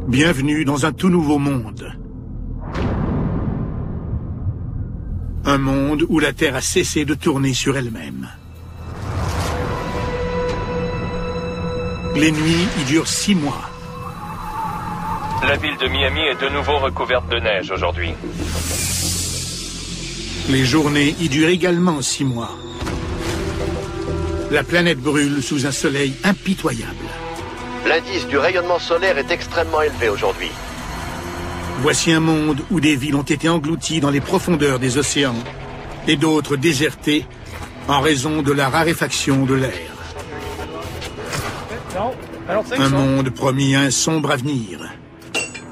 Bienvenue dans un tout nouveau monde. Un monde où la Terre a cessé de tourner sur elle-même. Les nuits y durent 6 mois. La ville de Miami est de nouveau recouverte de neige aujourd'hui. Les journées y durent également 6 mois. La planète brûle sous un soleil impitoyable. L'indice du rayonnement solaire est extrêmement élevé aujourd'hui. Voici un monde où des villes ont été englouties dans les profondeurs des océans et d'autres désertées en raison de la raréfaction de l'air. Un monde promis à un sombre avenir,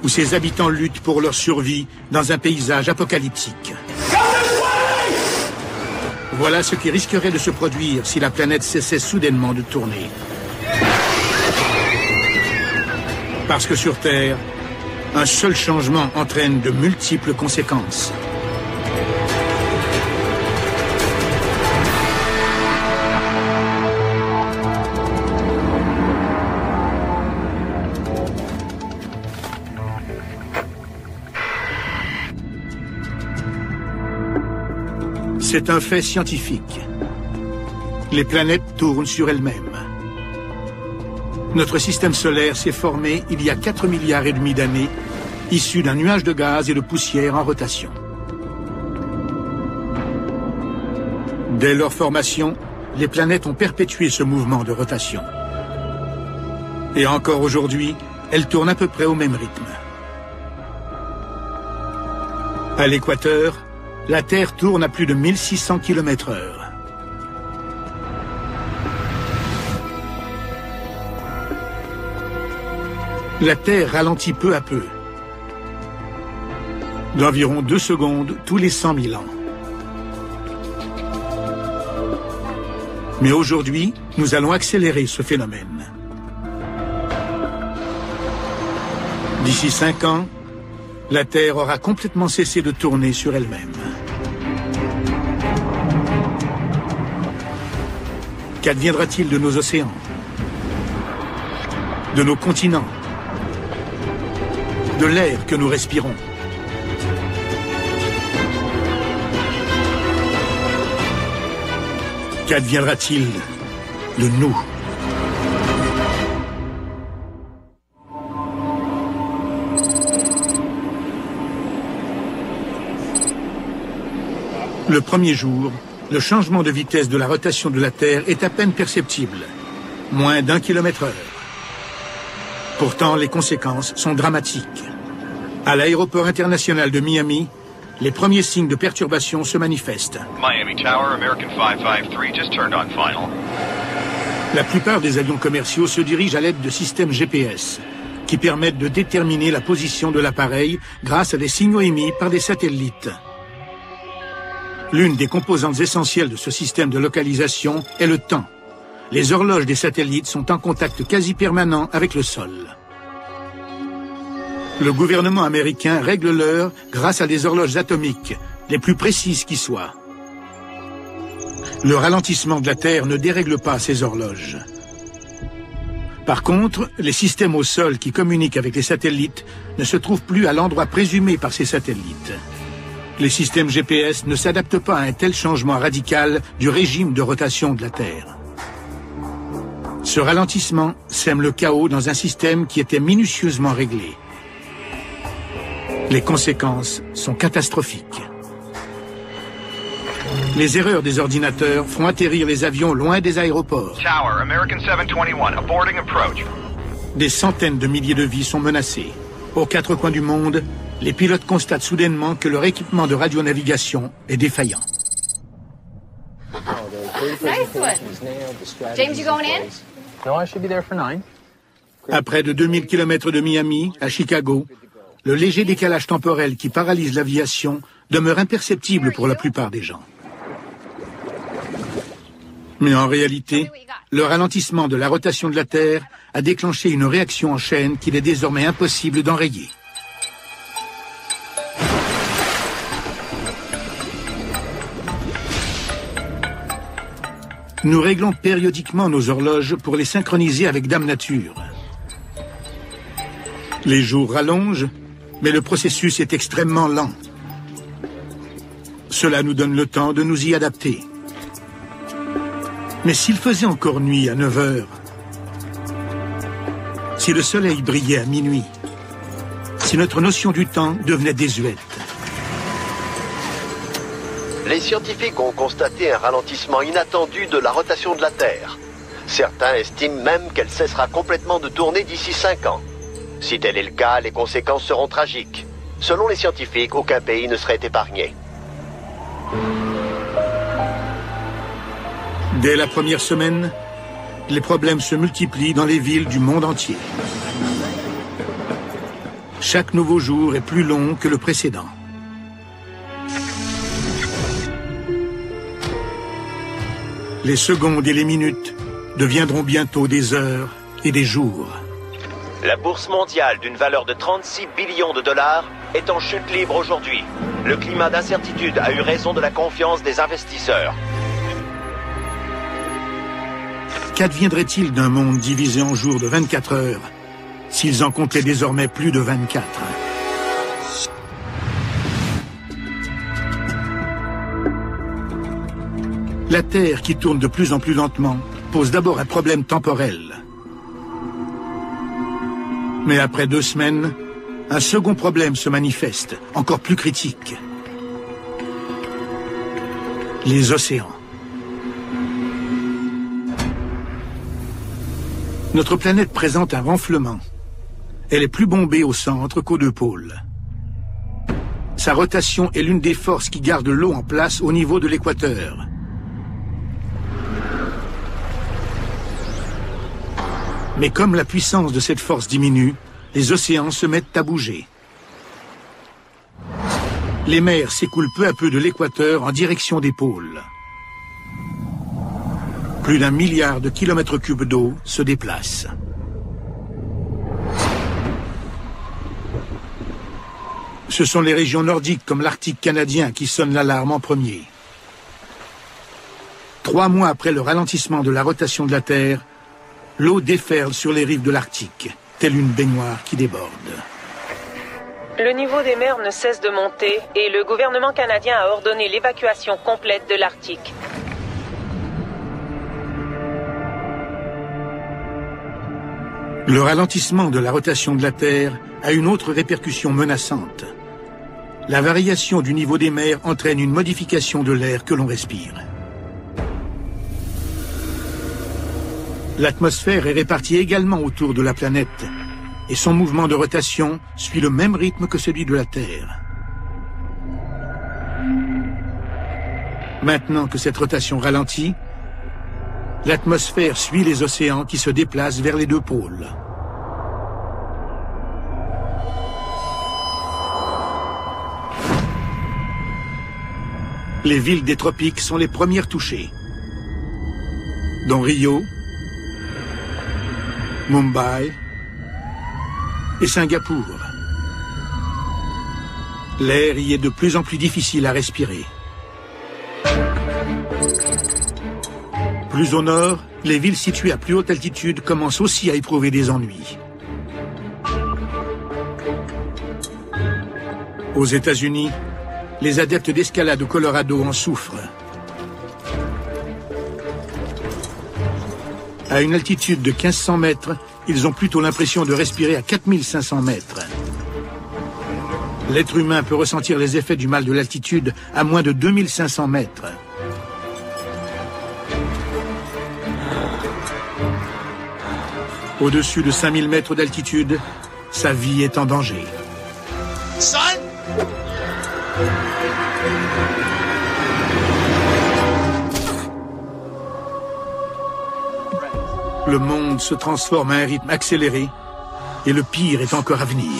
où ses habitants luttent pour leur survie dans un paysage apocalyptique. Voilà ce qui risquerait de se produire si la planète cessait soudainement de tourner. Parce que sur Terre, un seul changement entraîne de multiples conséquences. C'est un fait scientifique. Les planètes tournent sur elles-mêmes. Notre système solaire s'est formé il y a 4,5 milliards d'années, issu d'un nuage de gaz et de poussière en rotation. Dès leur formation, les planètes ont perpétué ce mouvement de rotation. Et encore aujourd'hui, elles tournent à peu près au même rythme. À l'équateur, la Terre tourne à plus de 1600 km/h. La Terre ralentit peu à peu, d'environ 2 secondes tous les 100 000 ans. Mais aujourd'hui, nous allons accélérer ce phénomène. D'ici 5 ans, la Terre aura complètement cessé de tourner sur elle-même. Qu'adviendra-t-il de nos océans, de nos continents, de l'air que nous respirons? Qu'adviendra-t-il de nous? Le premier jour, le changement de vitesse de la rotation de la Terre est à peine perceptible, moins d'1 km/h. Pourtant, les conséquences sont dramatiques. À l'aéroport international de Miami, les premiers signes de perturbation se manifestent. Miami Tower, American 553, just turned on final. La plupart des avions commerciaux se dirigent à l'aide de systèmes GPS, qui permettent de déterminer la position de l'appareil grâce à des signaux émis par des satellites. L'une des composantes essentielles de ce système de localisation est le temps. Les horloges des satellites sont en contact quasi permanent avec le sol. Le gouvernement américain règle l'heure grâce à des horloges atomiques, les plus précises qui soient. Le ralentissement de la Terre ne dérègle pas ces horloges. Par contre, les systèmes au sol qui communiquent avec les satellites ne se trouvent plus à l'endroit présumé par ces satellites. Les systèmes GPS ne s'adaptent pas à un tel changement radical du régime de rotation de la Terre. Ce ralentissement sème le chaos dans un système qui était minutieusement réglé. Les conséquences sont catastrophiques. Les erreurs des ordinateurs font atterrir les avions loin des aéroports. Tower, American 721, aborting approach. Des centaines de milliers de vies sont menacées. Aux 4 coins du monde, les pilotes constatent soudainement que leur équipement de radionavigation est défaillant. Nice one. James, you going in? No, I should be there for 9. À près de 2000 km de Miami, à Chicago, le léger décalage temporel qui paralyse l'aviation demeure imperceptible pour la plupart des gens. Mais en réalité, le ralentissement de la rotation de la Terre a déclenché une réaction en chaîne qu'il est désormais impossible d'enrayer. Nous réglons périodiquement nos horloges pour les synchroniser avec Dame Nature. Les jours rallongent, mais le processus est extrêmement lent. Cela nous donne le temps de nous y adapter. Mais s'il faisait encore nuit à 9 heures, si le soleil brillait à minuit, si notre notion du temps devenait désuète. Les scientifiques ont constaté un ralentissement inattendu de la rotation de la Terre. Certains estiment même qu'elle cessera complètement de tourner d'ici 5 ans. Si tel est le cas, les conséquences seront tragiques. Selon les scientifiques, aucun pays ne serait épargné. Dès la première semaine, les problèmes se multiplient dans les villes du monde entier. Chaque nouveau jour est plus long que le précédent. Les secondes et les minutes deviendront bientôt des heures et des jours. La bourse mondiale d'une valeur de 36 billions de dollars est en chute libre aujourd'hui. Le climat d'incertitude a eu raison de la confiance des investisseurs. Qu'adviendrait-il d'un monde divisé en jours de 24 heures s'ils en comptaient désormais plus de 24? La Terre, qui tourne de plus en plus lentement, pose d'abord un problème temporel. Mais après 2 semaines, un second problème se manifeste, encore plus critique. Les océans. Notre planète présente un renflement. Elle est plus bombée au centre qu'aux 2 pôles. Sa rotation est l'une des forces qui gardent l'eau en place au niveau de l'équateur. Mais comme la puissance de cette force diminue, les océans se mettent à bouger. Les mers s'écoulent peu à peu de l'équateur en direction des pôles. Plus d'1 milliard de kilomètres cubes d'eau se déplacent. Ce sont les régions nordiques comme l'Arctique canadien qui sonnent l'alarme en premier. 3 mois après le ralentissement de la rotation de la Terre, l'eau déferle sur les rives de l'Arctique, telle une baignoire qui déborde. Le niveau des mers ne cesse de monter et le gouvernement canadien a ordonné l'évacuation complète de l'Arctique. Le ralentissement de la rotation de la Terre a une autre répercussion menaçante. La variation du niveau des mers entraîne une modification de l'air que l'on respire. L'atmosphère est répartie également autour de la planète et son mouvement de rotation suit le même rythme que celui de la Terre. Maintenant que cette rotation ralentit, l'atmosphère suit les océans qui se déplacent vers les 2 pôles. Les villes des tropiques sont les premières touchées, dont Rio, Mumbai et Singapour. L'air y est de plus en plus difficile à respirer. Plus au nord, les villes situées à plus haute altitude commencent aussi à éprouver des ennuis. Aux États-Unis, les adeptes d'escalade au Colorado en souffrent. À une altitude de 1500 mètres, ils ont plutôt l'impression de respirer à 4500 mètres. L'être humain peut ressentir les effets du mal de l'altitude à moins de 2500 mètres. Au-dessus de 5000 mètres d'altitude, sa vie est en danger. Son! Le monde se transforme à un rythme accéléré et le pire est encore à venir.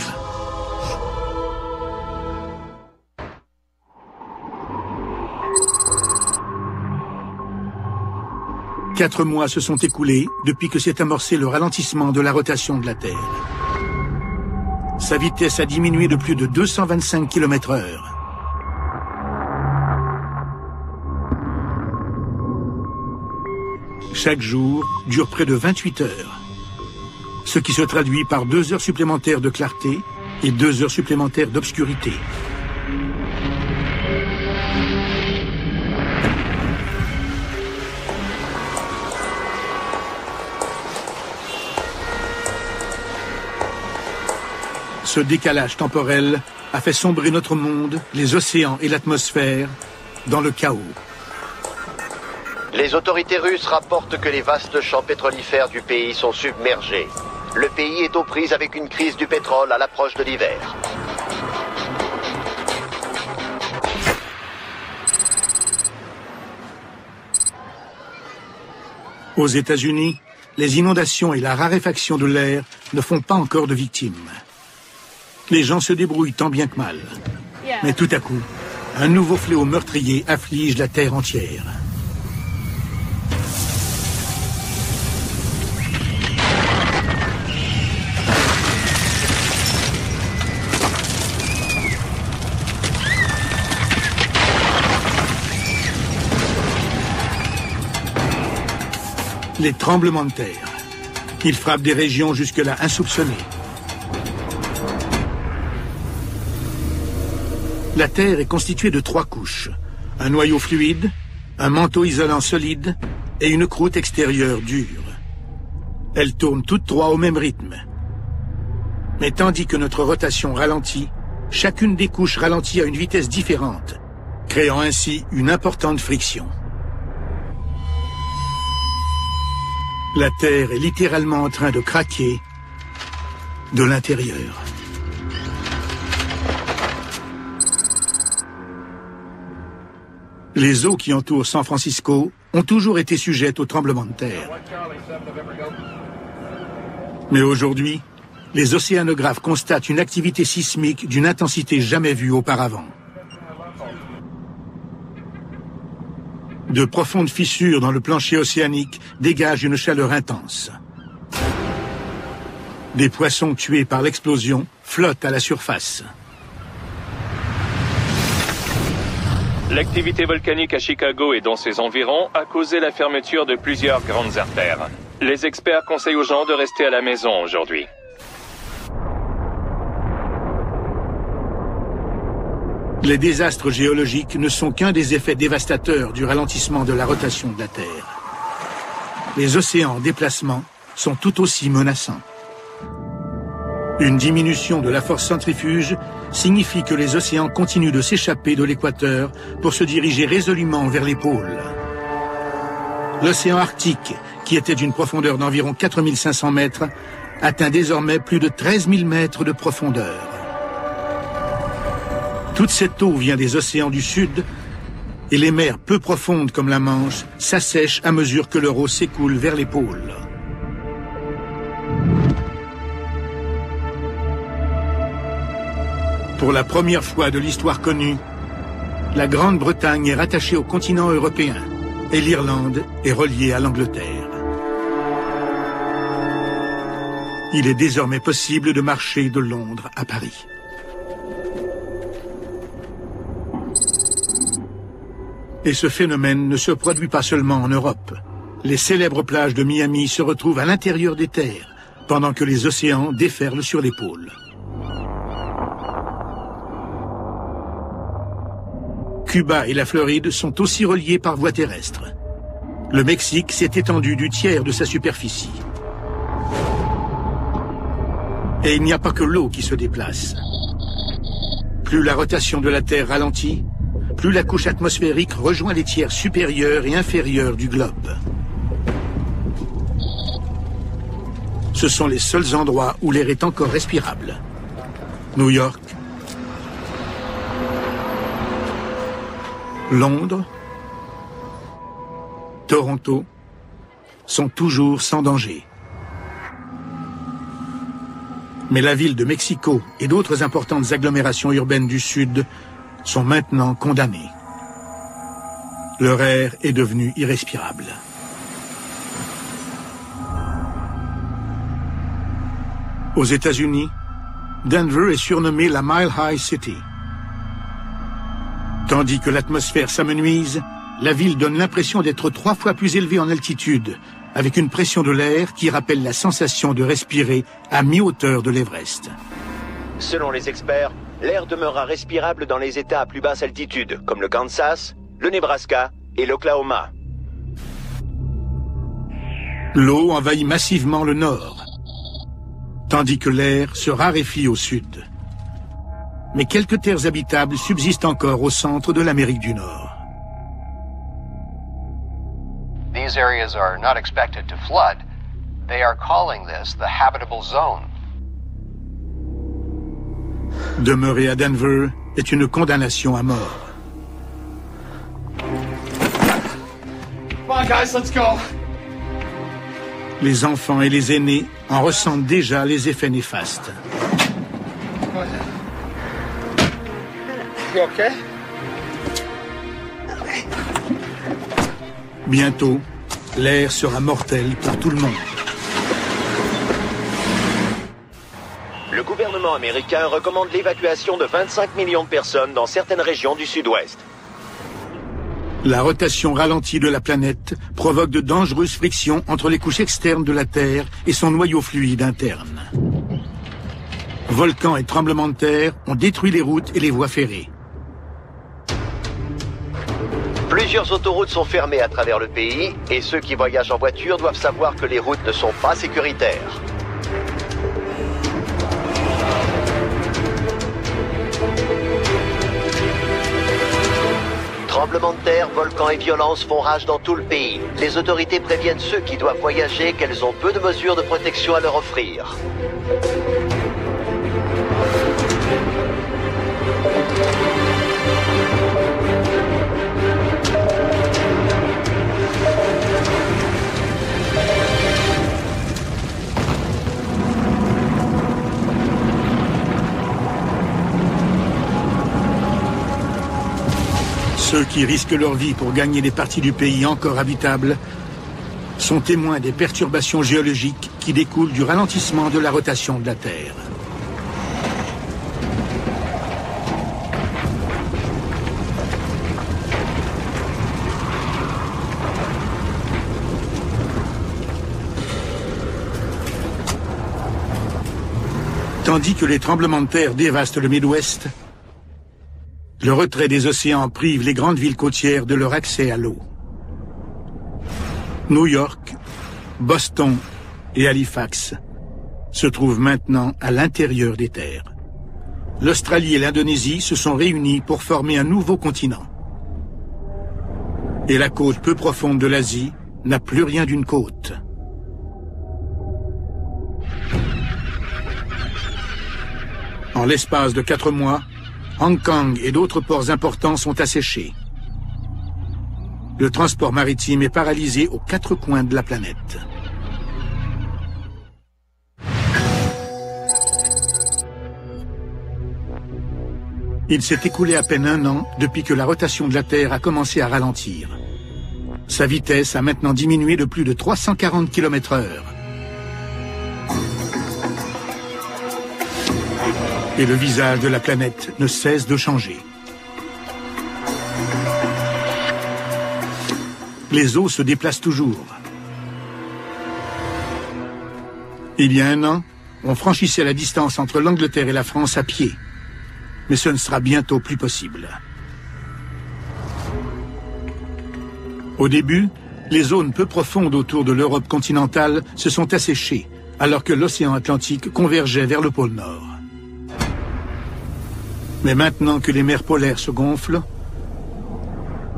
« 4 mois se sont écoulés depuis que s'est amorcé le ralentissement de la rotation de la Terre. Sa vitesse a diminué de plus de 225 km/h. Chaque jour dure près de 28 heures. ce qui se traduit par 2 heures supplémentaires de clarté et 2 heures supplémentaires d'obscurité. Ce décalage temporel a fait sombrer notre monde, les océans et l'atmosphère dans le chaos. Les autorités russes rapportent que les vastes champs pétrolifères du pays sont submergés. Le pays est aux prises avec une crise du pétrole à l'approche de l'hiver. Aux États-Unis, les inondations et la raréfaction de l'air ne font pas encore de victimes. Les gens se débrouillent tant bien que mal. Mais tout à coup, un nouveau fléau meurtrier afflige la Terre entière. Les tremblements de terre. Ils frappent des régions jusque-là insoupçonnées. La Terre est constituée de 3 couches. Un noyau fluide, un manteau isolant solide et une croûte extérieure dure. Elles tournent toutes 3 au même rythme. Mais tandis que notre rotation ralentit, chacune des couches ralentit à une vitesse différente, créant ainsi une importante friction. La Terre est littéralement en train de craquer de l'intérieur. Les eaux qui entourent San Francisco ont toujours été sujettes aux tremblements de terre. Mais aujourd'hui, les océanographes constatent une activité sismique d'une intensité jamais vue auparavant. De profondes fissures dans le plancher océanique dégagent une chaleur intense. Des poissons tués par l'explosion flottent à la surface. L'activité volcanique à Chicago et dans ses environs a causé la fermeture de plusieurs grandes artères. Les experts conseillent aux gens de rester à la maison aujourd'hui. Les désastres géologiques ne sont qu'un des effets dévastateurs du ralentissement de la rotation de la Terre. Les océans en déplacement sont tout aussi menaçants. Une diminution de la force centrifuge signifie que les océans continuent de s'échapper de l'équateur pour se diriger résolument vers les pôles. L'océan Arctique, qui était d'une profondeur d'environ 4500 mètres, atteint désormais plus de 13 000 mètres de profondeur. Toute cette eau vient des océans du Sud et les mers peu profondes comme la Manche s'assèchent à mesure que leur eau s'écoule vers les pôles. Pour la première fois de l'histoire connue, la Grande-Bretagne est rattachée au continent européen et l'Irlande est reliée à l'Angleterre. Il est désormais possible de marcher de Londres à Paris. Et ce phénomène ne se produit pas seulement en Europe. Les célèbres plages de Miami se retrouvent à l'intérieur des terres, pendant que les océans déferlent sur les pôles. Cuba et la Floride sont aussi reliés par voie terrestre. Le Mexique s'est étendu du tiers de sa superficie. Et il n'y a pas que l'eau qui se déplace. Plus la rotation de la Terre ralentit, plus la couche atmosphérique rejoint les tiers supérieurs et inférieurs du globe. Ce sont les seuls endroits où l'air est encore respirable. New York, Londres, Toronto sont toujours sans danger. Mais la ville de Mexico et d'autres importantes agglomérations urbaines du Sud sont maintenant condamnées. Leur air est devenu irrespirable. Aux États-Unis, Denver est surnommée la Mile High City. Tandis que l'atmosphère s'amenuise, la ville donne l'impression d'être 3 fois plus élevée en altitude, avec une pression de l'air qui rappelle la sensation de respirer à mi-hauteur de l'Everest. Selon les experts, l'air demeurera respirable dans les États à plus basse altitude, comme le Kansas, le Nebraska et l'Oklahoma. L'eau envahit massivement le nord, tandis que l'air se raréfie au sud. Mais quelques terres habitables subsistent encore au centre de l'Amérique du Nord. These areas are not expected to flood. They are calling this the habitable zone. Demeurer à Denver est une condamnation à mort. Come on, guys, let's go. Les enfants et les aînés en ressentent déjà les effets néfastes. You okay? Bientôt, l'air sera mortel pour tout le monde. Le gouvernement américain recommande l'évacuation de 25 millions de personnes dans certaines régions du sud-ouest. La rotation ralentie de la planète provoque de dangereuses frictions entre les couches externes de la Terre et son noyau fluide interne. Volcans et tremblements de terre ont détruit les routes et les voies ferrées. Plusieurs autoroutes sont fermées à travers le pays et ceux qui voyagent en voiture doivent savoir que les routes ne sont pas sécuritaires. Tremblements de terre, volcans et violences font rage dans tout le pays. Les autorités préviennent ceux qui doivent voyager qu'elles ont peu de mesures de protection à leur offrir. Ceux qui risquent leur vie pour gagner des parties du pays encore habitables sont témoins des perturbations géologiques qui découlent du ralentissement de la rotation de la Terre. Tandis que les tremblements de terre dévastent le Midwest, le retrait des océans prive les grandes villes côtières de leur accès à l'eau. New York, Boston et Halifax se trouvent maintenant à l'intérieur des terres. L'Australie et l'Indonésie se sont réunis pour former un nouveau continent. Et la côte peu profonde de l'Asie n'a plus rien d'une côte. En l'espace de 4 mois, Hong Kong et d'autres ports importants sont asséchés. Le transport maritime est paralysé aux 4 coins de la planète. Il s'est écoulé à peine 1 an depuis que la rotation de la Terre a commencé à ralentir. Sa vitesse a maintenant diminué de plus de 340 km/h. Et le visage de la planète ne cesse de changer. Les eaux se déplacent toujours. Il y a 1 an, on franchissait la distance entre l'Angleterre et la France à pied. Mais ce ne sera bientôt plus possible. Au début, les zones peu profondes autour de l'Europe continentale se sont asséchées, alors que l'océan Atlantique convergeait vers le pôle Nord. Mais maintenant que les mers polaires se gonflent,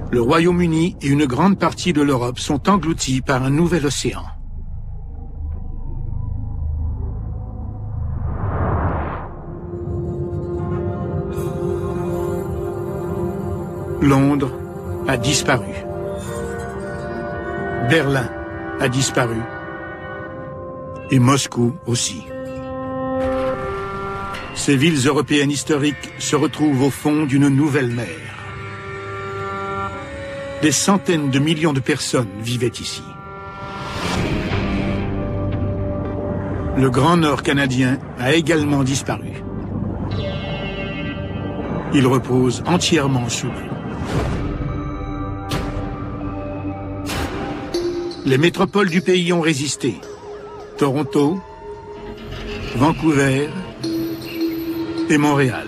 le Royaume-Uni et une grande partie de l'Europe sont engloutis par un nouvel océan. Londres a disparu. Berlin a disparu. Et Moscou aussi. Ces villes européennes historiques se retrouvent au fond d'une nouvelle mer. Des centaines de millions de personnes vivaient ici. Le Grand Nord canadien a également disparu. Il repose entièrement sous l'eau. Les métropoles du pays ont résisté. Toronto, Vancouver et Montréal.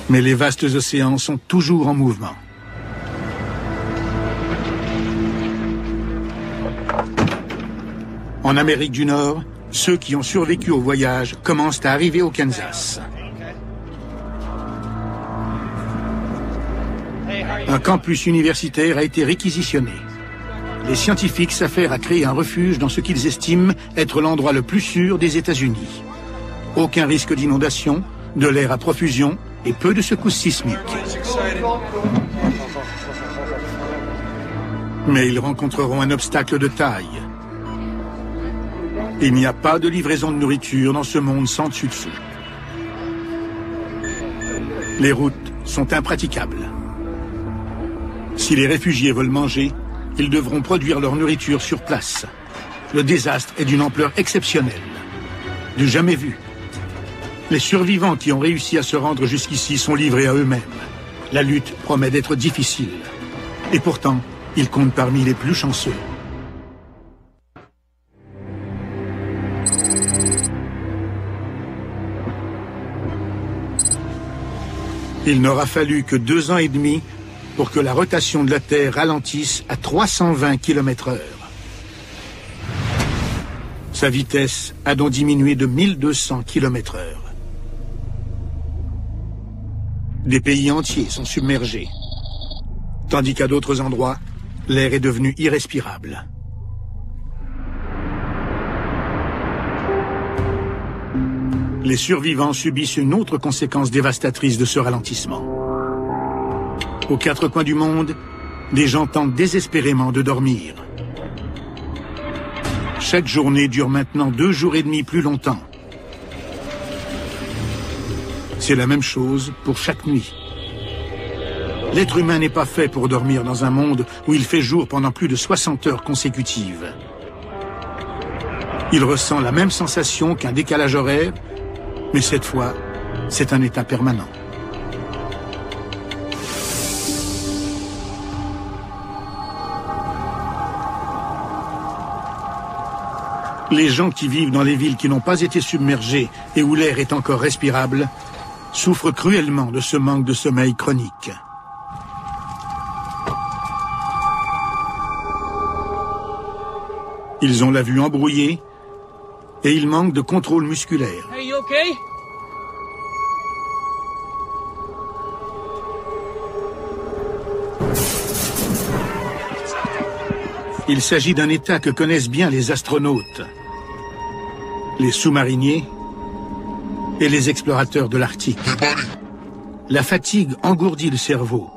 Mais les vastes océans sont toujours en mouvement. En Amérique du Nord, ceux qui ont survécu au voyage commencent à arriver au Kansas. Un campus universitaire a été réquisitionné. Les scientifiques s'affairent à créer un refuge dans ce qu'ils estiment être l'endroit le plus sûr des États-Unis. Aucun risque d'inondation, de l'air à profusion et peu de secousses sismiques. Mais ils rencontreront un obstacle de taille. Il n'y a pas de livraison de nourriture dans ce monde sans dessus-dessous. Les routes sont impraticables. Si les réfugiés veulent manger, ils devront produire leur nourriture sur place. Le désastre est d'une ampleur exceptionnelle, du jamais vu. Les survivants qui ont réussi à se rendre jusqu'ici sont livrés à eux-mêmes. La lutte promet d'être difficile. Et pourtant, ils comptent parmi les plus chanceux. Il n'aura fallu que 2 ans et demi pour que la rotation de la Terre ralentisse à 320 km/h. Sa vitesse a donc diminué de 1200 km/h. Des pays entiers sont submergés, tandis qu'à d'autres endroits, l'air est devenu irrespirable. Les survivants subissent une autre conséquence dévastatrice de ce ralentissement. Aux 4 coins du monde, des gens tentent désespérément de dormir. Chaque journée dure maintenant 2 jours et demi plus longtemps. C'est la même chose pour chaque nuit. L'être humain n'est pas fait pour dormir dans un monde où il fait jour pendant plus de 60 heures consécutives. Il ressent la même sensation qu'un décalage horaire, mais cette fois, c'est un état permanent. Les gens qui vivent dans les villes qui n'ont pas été submergées et où l'air est encore respirable souffrent cruellement de ce manque de sommeil chronique. Ils ont la vue embrouillée et ils manquent de contrôle musculaire. Hey, you okay? Il s'agit d'un état que connaissent bien les astronautes, les sous-mariniers et les explorateurs de l'Arctique. La fatigue engourdit le cerveau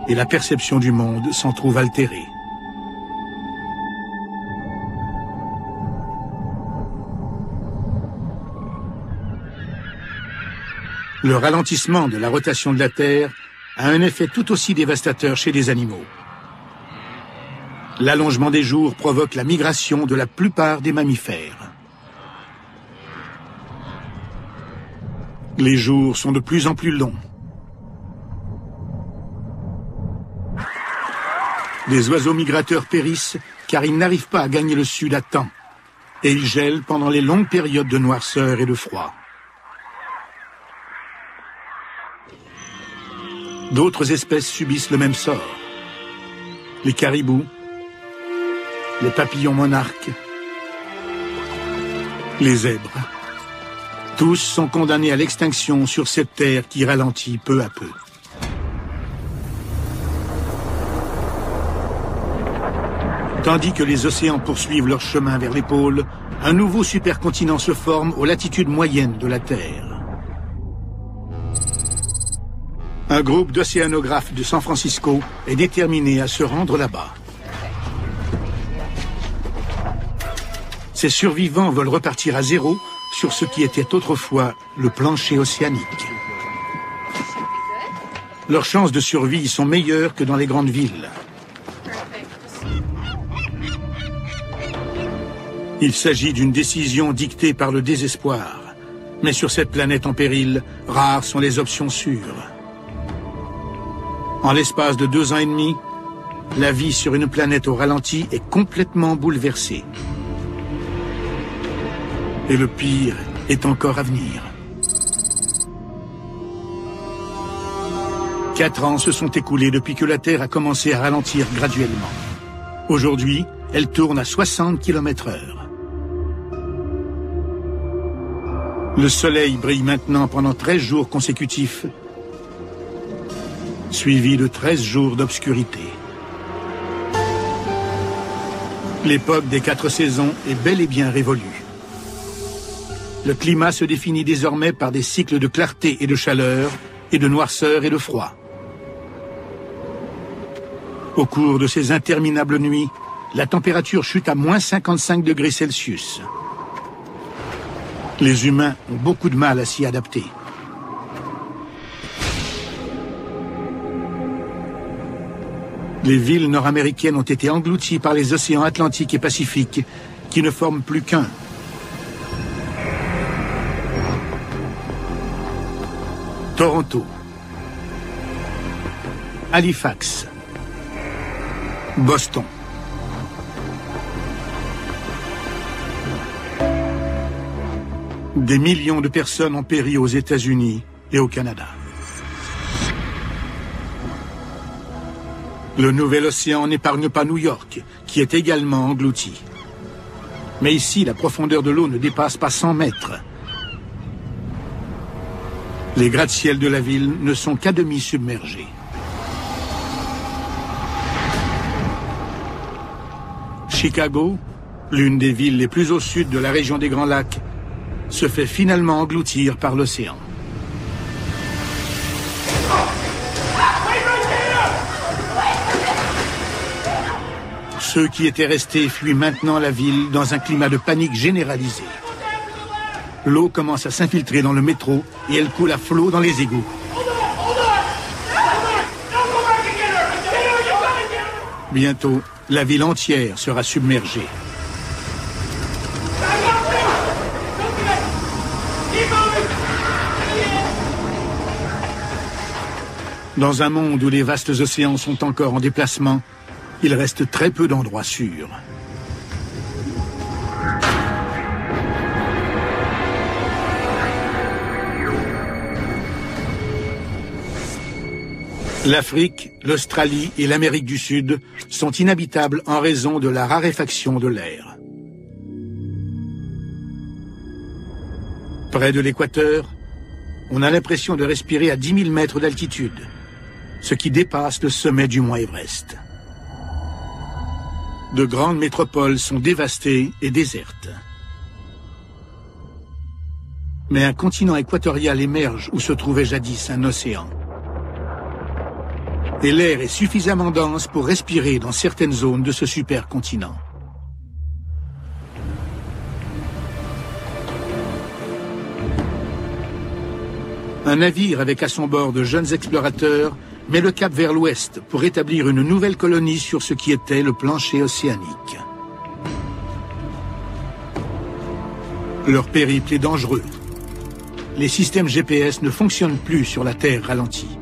et la perception du monde s'en trouve altérée. Le ralentissement de la rotation de la Terre a un effet tout aussi dévastateur chez les animaux. L'allongement des jours provoque la migration de la plupart des mammifères. Les jours sont de plus en plus longs. Des oiseaux migrateurs périssent car ils n'arrivent pas à gagner le sud à temps et ils gèlent pendant les longues périodes de noirceur et de froid. D'autres espèces subissent le même sort. Les caribous, les papillons monarques, les zèbres. Tous sont condamnés à l'extinction sur cette terre qui ralentit peu à peu. Tandis que les océans poursuivent leur chemin vers les pôles, un nouveau supercontinent se forme aux latitudes moyennes de la Terre. Un groupe d'océanographes de San Francisco est déterminé à se rendre là-bas. Ces survivants veulent repartir à zéro sur ce qui était autrefois le plancher océanique. Leurs chances de survie sont meilleures que dans les grandes villes. Il s'agit d'une décision dictée par le désespoir. Mais sur cette planète en péril, rares sont les options sûres. En l'espace de 2 ans et demi, la vie sur une planète au ralenti est complètement bouleversée. Et le pire est encore à venir. 4 ans se sont écoulés depuis que la Terre a commencé à ralentir graduellement. Aujourd'hui, elle tourne à 60 km/h. Le soleil brille maintenant pendant 13 jours consécutifs, suivi de 13 jours d'obscurité. L'époque des 4 saisons est bel et bien révolue. Le climat se définit désormais par des cycles de clarté et de chaleur, et de noirceur et de froid. Au cours de ces interminables nuits, la température chute à moins 55 degrés Celsius. Les humains ont beaucoup de mal à s'y adapter. Les villes nord-américaines ont été englouties par les océans Atlantique et Pacifique, qui ne forment plus qu'un. Toronto, Halifax, Boston. Des millions de personnes ont péri aux États-Unis et au Canada. Le nouvel océan n'épargne pas New York, qui est également englouti. Mais ici, la profondeur de l'eau ne dépasse pas 100 mètres. Les gratte-ciels de la ville ne sont qu'à demi submergés. Chicago, l'une des villes les plus au sud de la région des Grands Lacs, se fait finalement engloutir par l'océan. Ceux qui étaient restés fuient maintenant la ville dans un climat de panique généralisée. L'eau commence à s'infiltrer dans le métro et elle coule à flot dans les égouts. Bientôt, la ville entière sera submergée. Dans un monde où les vastes océans sont encore en déplacement, il reste très peu d'endroits sûrs. L'Afrique, l'Australie et l'Amérique du Sud sont inhabitables en raison de la raréfaction de l'air. Près de l'équateur, on a l'impression de respirer à 10 000 mètres d'altitude, ce qui dépasse le sommet du mont Everest. De grandes métropoles sont dévastées et désertes. Mais un continent équatorial émerge où se trouvait jadis un océan. Et l'air est suffisamment dense pour respirer dans certaines zones de ce supercontinent. Un navire avec à son bord de jeunes explorateurs met le cap vers l'ouest pour établir une nouvelle colonie sur ce qui était le plancher océanique. Leur périple est dangereux. Les systèmes GPS ne fonctionnent plus sur la Terre ralentie.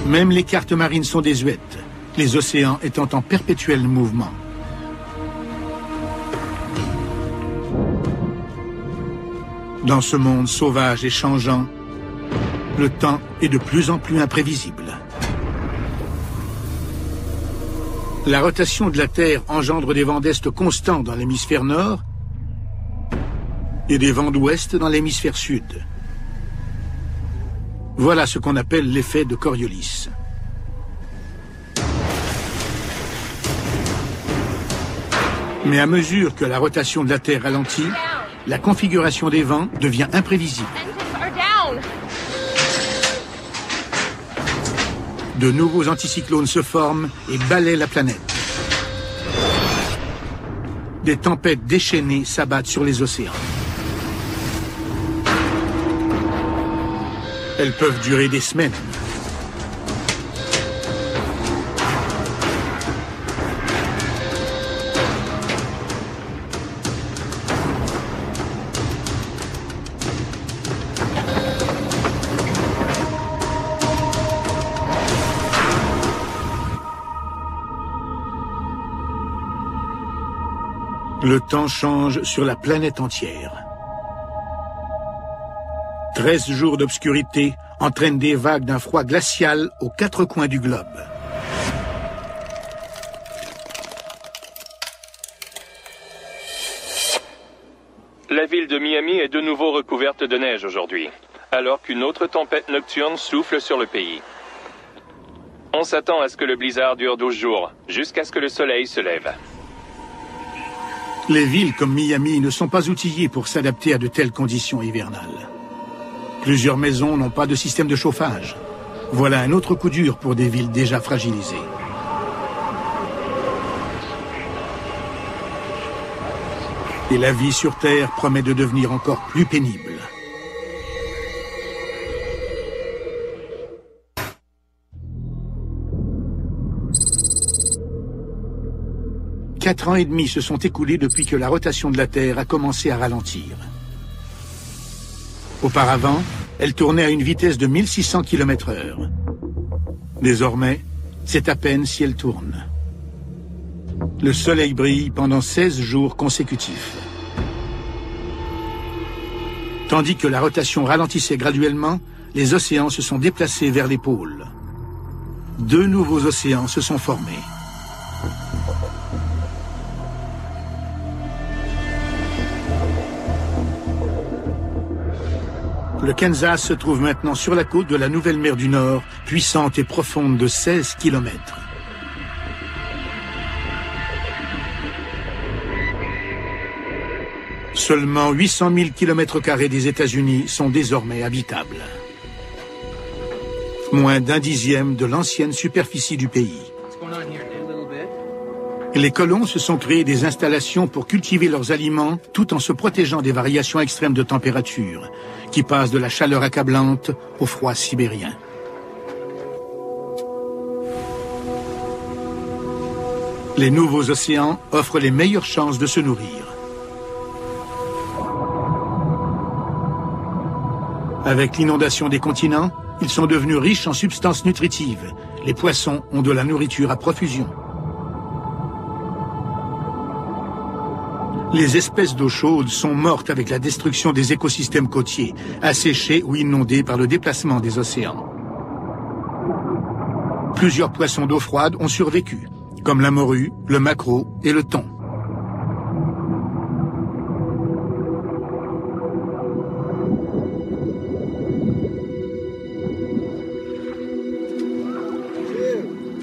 Même les cartes marines sont désuètes, les océans étant en perpétuel mouvement. Dans ce monde sauvage et changeant, le temps est de plus en plus imprévisible. La rotation de la Terre engendre des vents d'est constants dans l'hémisphère nord et des vents d'ouest dans l'hémisphère sud. Voilà ce qu'on appelle l'effet de Coriolis. Mais à mesure que la rotation de la Terre ralentit, la configuration des vents devient imprévisible. De nouveaux anticyclones se forment et balaient la planète. Des tempêtes déchaînées s'abattent sur les océans. Elles peuvent durer des semaines. Le temps change sur la planète entière. 13 jours d'obscurité entraînent des vagues d'un froid glacial aux 4 coins du globe. La ville de Miami est de nouveau recouverte de neige aujourd'hui, alors qu'une autre tempête nocturne souffle sur le pays. On s'attend à ce que le blizzard dure 12 jours, jusqu'à ce que le soleil se lève. Les villes comme Miami ne sont pas outillées pour s'adapter à de telles conditions hivernales. Plusieurs maisons n'ont pas de système de chauffage. Voilà un autre coup dur pour des villes déjà fragilisées. Et la vie sur Terre promet de devenir encore plus pénible. Quatre ans et demi se sont écoulés depuis que la rotation de la Terre a commencé à ralentir. Auparavant, elle tournait à une vitesse de 1600 km/h. Désormais, c'est à peine si elle tourne. Le soleil brille pendant 16 jours consécutifs. Tandis que la rotation ralentissait graduellement, les océans se sont déplacés vers les pôles. 2 nouveaux océans se sont formés. Le Kansas se trouve maintenant sur la côte de la nouvelle mer du Nord, puissante et profonde de 16 km. Seulement 800 000 km² des États-Unis sont désormais habitables. Moins d'un dixième de l'ancienne superficie du pays. Les colons se sont créés des installations pour cultiver leurs aliments tout en se protégeant des variations extrêmes de température, qui passent de la chaleur accablante au froid sibérien. Les nouveaux océans offrent les meilleures chances de se nourrir. Avec l'inondation des continents, ils sont devenus riches en substances nutritives. Les poissons ont de la nourriture à profusion. Les espèces d'eau chaude sont mortes avec la destruction des écosystèmes côtiers, asséchés ou inondés par le déplacement des océans. Plusieurs poissons d'eau froide ont survécu, comme la morue, le maquereau et le thon.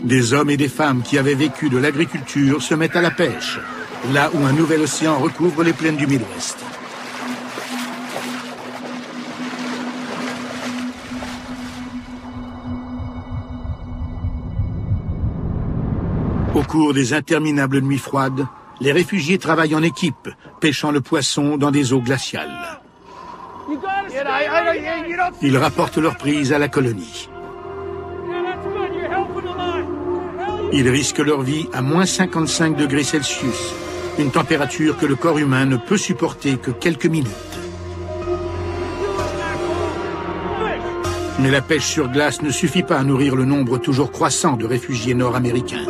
Des hommes et des femmes qui avaient vécu de l'agriculture se mettent à la pêche, là où un nouvel océan recouvre les plaines du Midwest. Au cours des interminables nuits froides, les réfugiés travaillent en équipe, pêchant le poisson dans des eaux glaciales. Ils rapportent leur prise à la colonie. Ils risquent leur vie à moins 55 degrés Celsius, une température que le corps humain ne peut supporter que quelques minutes. Mais la pêche sur glace ne suffit pas à nourrir le nombre toujours croissant de réfugiés nord-américains.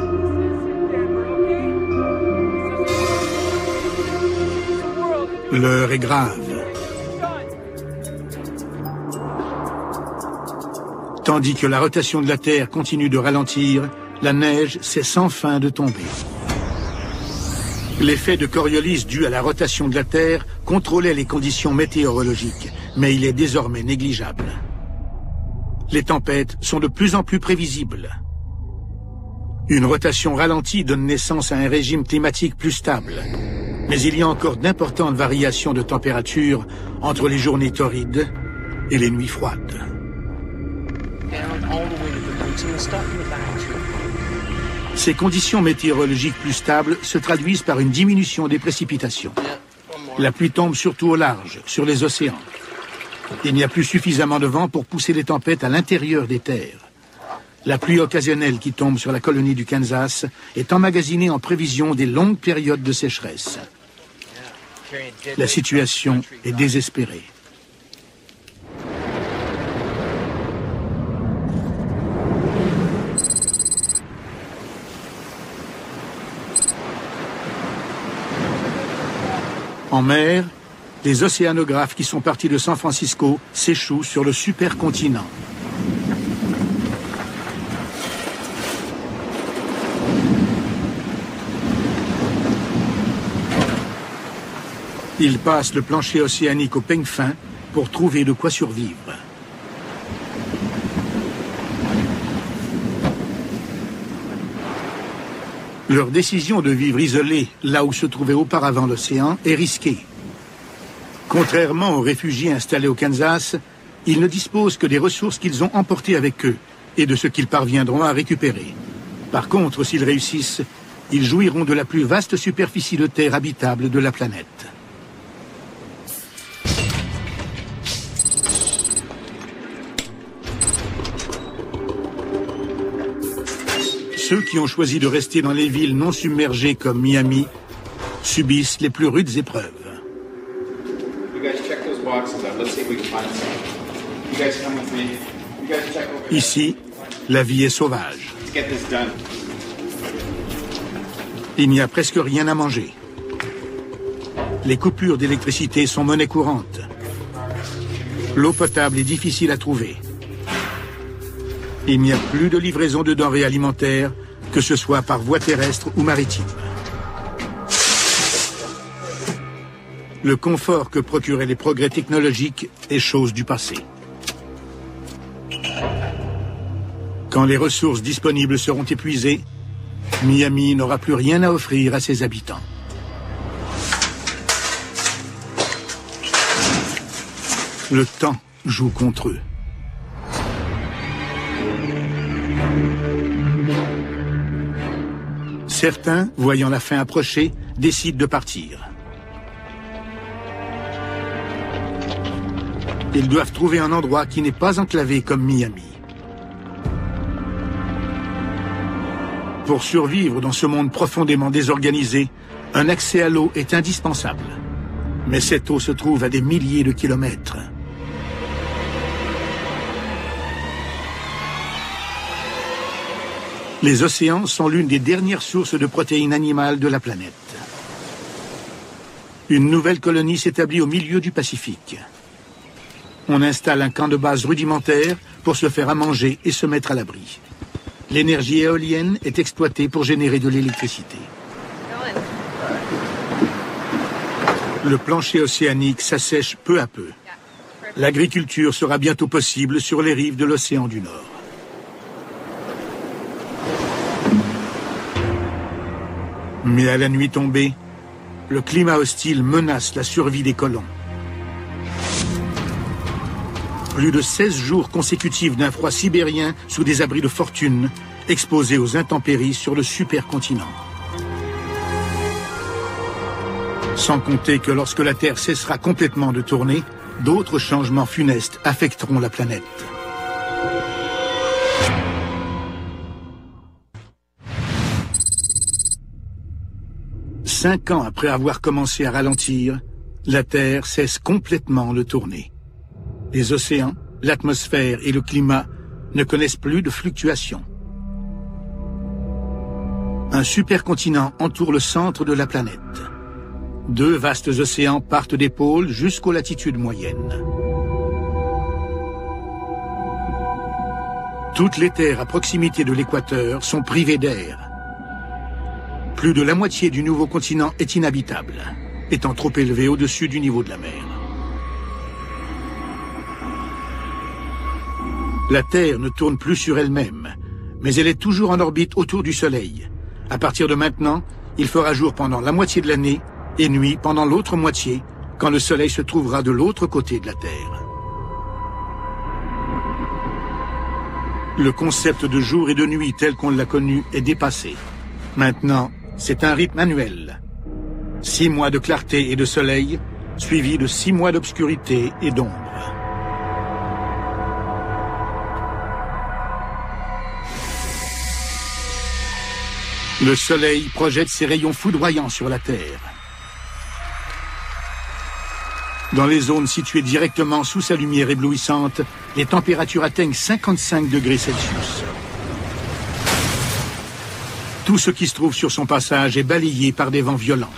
L'heure est grave. Tandis que la rotation de la Terre continue de ralentir, la neige cesse sans fin de tomber. L'effet de Coriolis dû à la rotation de la Terre contrôlait les conditions météorologiques, mais il est désormais négligeable. Les tempêtes sont de plus en plus prévisibles. Une rotation ralentie donne naissance à un régime climatique plus stable. Mais il y a encore d'importantes variations de température entre les journées torrides et les nuits froides. Ces conditions météorologiques plus stables se traduisent par une diminution des précipitations. La pluie tombe surtout au large, sur les océans. Il n'y a plus suffisamment de vent pour pousser les tempêtes à l'intérieur des terres. La pluie occasionnelle qui tombe sur la colonie du Kansas est emmagasinée en prévision des longues périodes de sécheresse. La situation est désespérée. En mer, les océanographes qui sont partis de San Francisco s'échouent sur le supercontinent. Ils passent le plancher océanique au peigne fin pour trouver de quoi survivre. Leur décision de vivre isolés là où se trouvait auparavant l'océan est risquée. Contrairement aux réfugiés installés au Kansas, ils ne disposent que des ressources qu'ils ont emportées avec eux et de ce qu'ils parviendront à récupérer. Par contre, s'ils réussissent, ils jouiront de la plus vaste superficie de terre habitable de la planète. Ceux qui ont choisi de rester dans les villes non submergées comme Miami subissent les plus rudes épreuves. Ici, la vie est sauvage. Il n'y a presque rien à manger. Les coupures d'électricité sont monnaie courante. L'eau potable est difficile à trouver. Il n'y a plus de livraison de denrées alimentaires, que ce soit par voie terrestre ou maritime. Le confort que procuraient les progrès technologiques est chose du passé. Quand les ressources disponibles seront épuisées, Miami n'aura plus rien à offrir à ses habitants. Le temps joue contre eux. Certains, voyant la fin approcher, décident de partir. Ils doivent trouver un endroit qui n'est pas enclavé comme Miami. Pour survivre dans ce monde profondément désorganisé, un accès à l'eau est indispensable. Mais cette eau se trouve à des milliers de kilomètres. Les océans sont l'une des dernières sources de protéines animales de la planète. Une nouvelle colonie s'établit au milieu du Pacifique. On installe un camp de base rudimentaire pour se faire à manger et se mettre à l'abri. L'énergie éolienne est exploitée pour générer de l'électricité. Le plancher océanique s'assèche peu à peu. L'agriculture sera bientôt possible sur les rives de l'océan du Nord. Mais à la nuit tombée, le climat hostile menace la survie des colons. Plus de 16 jours consécutifs d'un froid sibérien sous des abris de fortune, exposés aux intempéries sur le supercontinent. Sans compter que lorsque la Terre cessera complètement de tourner, d'autres changements funestes affecteront la planète. Cinq ans après avoir commencé à ralentir, la Terre cesse complètement de tourner. Les océans, l'atmosphère et le climat ne connaissent plus de fluctuations. Un supercontinent entoure le centre de la planète. Deux vastes océans partent des pôles jusqu'aux latitudes moyennes. Toutes les terres à proximité de l'équateur sont privées d'air. Plus de la moitié du nouveau continent est inhabitable, étant trop élevé au-dessus du niveau de la mer. La Terre ne tourne plus sur elle-même, mais elle est toujours en orbite autour du Soleil. À partir de maintenant, il fera jour pendant la moitié de l'année et nuit pendant l'autre moitié, quand le Soleil se trouvera de l'autre côté de la Terre. Le concept de jour et de nuit tel qu'on l'a connu est dépassé. Maintenant, c'est un rythme annuel. 6 mois de clarté et de soleil, suivis de 6 mois d'obscurité et d'ombre. Le soleil projette ses rayons foudroyants sur la Terre. Dans les zones situées directement sous sa lumière éblouissante, les températures atteignent 55 degrés Celsius. Tout ce qui se trouve sur son passage est balayé par des vents violents.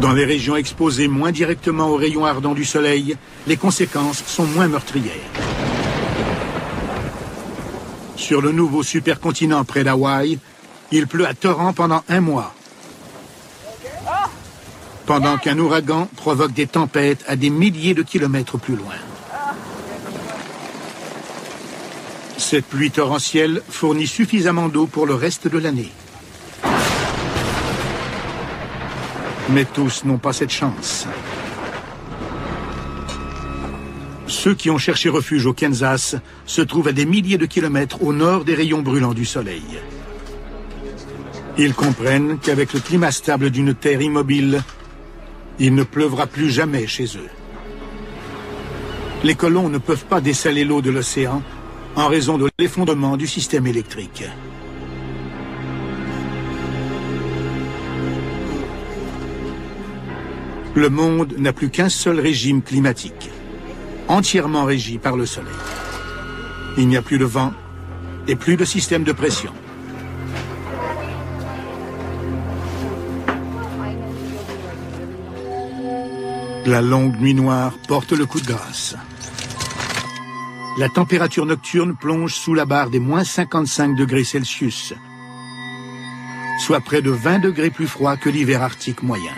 Dans les régions exposées moins directement aux rayons ardents du soleil, les conséquences sont moins meurtrières. Sur le nouveau supercontinent près d'Hawaï, il pleut à torrents pendant 1 mois. Pendant qu'un ouragan provoque des tempêtes à des milliers de kilomètres plus loin. Cette pluie torrentielle fournit suffisamment d'eau pour le reste de l'année. Mais tous n'ont pas cette chance. Ceux qui ont cherché refuge au Kansas se trouvent à des milliers de kilomètres au nord des rayons brûlants du soleil. Ils comprennent qu'avec le climat stable d'une terre immobile, il ne pleuvra plus jamais chez eux. Les colons ne peuvent pas dessaler l'eau de l'océan en raison de l'effondrement du système électrique. Le monde n'a plus qu'un seul régime climatique, entièrement régi par le soleil. Il n'y a plus de vent et plus de système de pression. La longue nuit noire porte le coup de grâce. La température nocturne plonge sous la barre des moins 55 degrés Celsius, soit près de 20 degrés plus froid que l'hiver arctique moyen.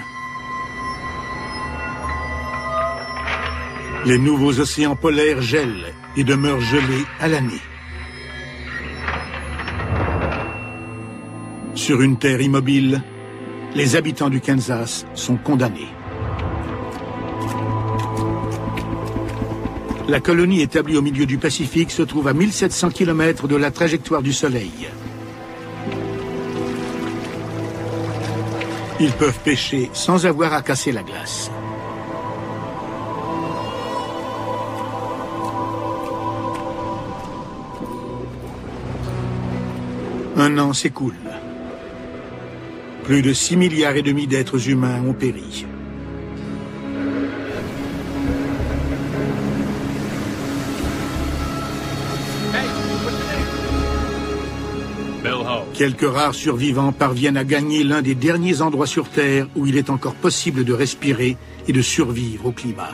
Les nouveaux océans polaires gèlent et demeurent gelés à l'année. Sur une terre immobile, les habitants du Kansas sont condamnés. La colonie établie au milieu du Pacifique se trouve à 1700 km de la trajectoire du Soleil. Ils peuvent pêcher sans avoir à casser la glace. Un an s'écoule. Plus de 6,5 milliards d'êtres humains ont péri. Quelques rares survivants parviennent à gagner l'un des derniers endroits sur Terre où il est encore possible de respirer et de survivre au climat.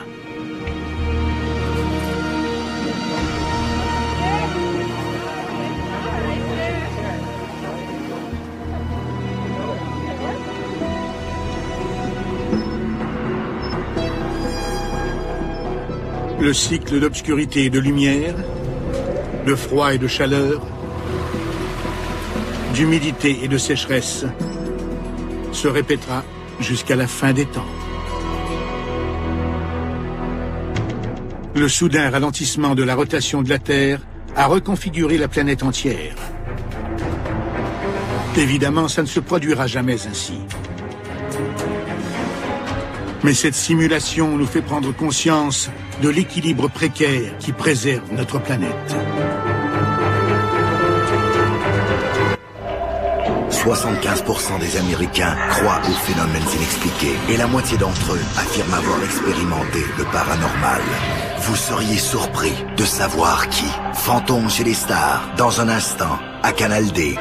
Le cycle d'obscurité et de lumière, de froid et de chaleur, d'humidité et de sécheresse se répétera jusqu'à la fin des temps. Le soudain ralentissement de la rotation de la Terre a reconfiguré la planète entière. Évidemment, ça ne se produira jamais ainsi. Mais cette simulation nous fait prendre conscience de l'équilibre précaire qui préserve notre planète. 75% des Américains croient aux phénomènes inexpliqués et la moitié d'entre eux affirment avoir expérimenté le paranormal. Vous seriez surpris de savoir qui. Fantôme chez les stars, dans un instant, à Canal D.